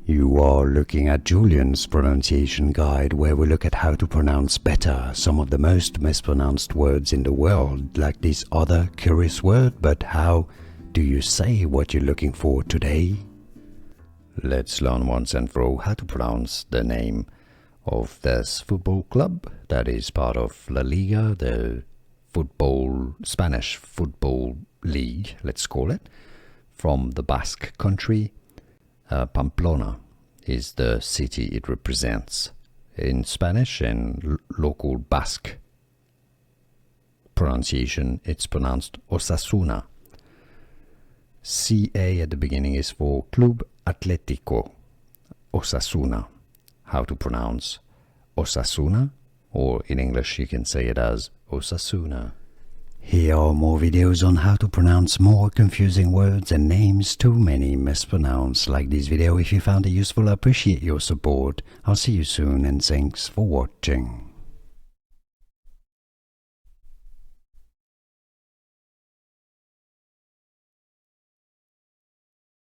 You are looking at Julian's pronunciation guide, where we look at how to pronounce better some of the most mispronounced words in the world, like this other curious word. But how do you say what you're looking for today? Let's learn once and for all how to pronounce the name of this football club that is part of La Liga, the Spanish football league, let's call it, from the Basque country. Pamplona is the city it represents. In Spanish and local Basque pronunciation, it's pronounced Osasuna. CA at the beginning is for Club Atlético Osasuna. How to pronounce Osasuna, or in English you can say it as Osasuna. Here are more videos on how to pronounce more confusing words and names too many mispronounced. Like this video if you found it useful. I appreciate your support. I'll see you soon and thanks for watching.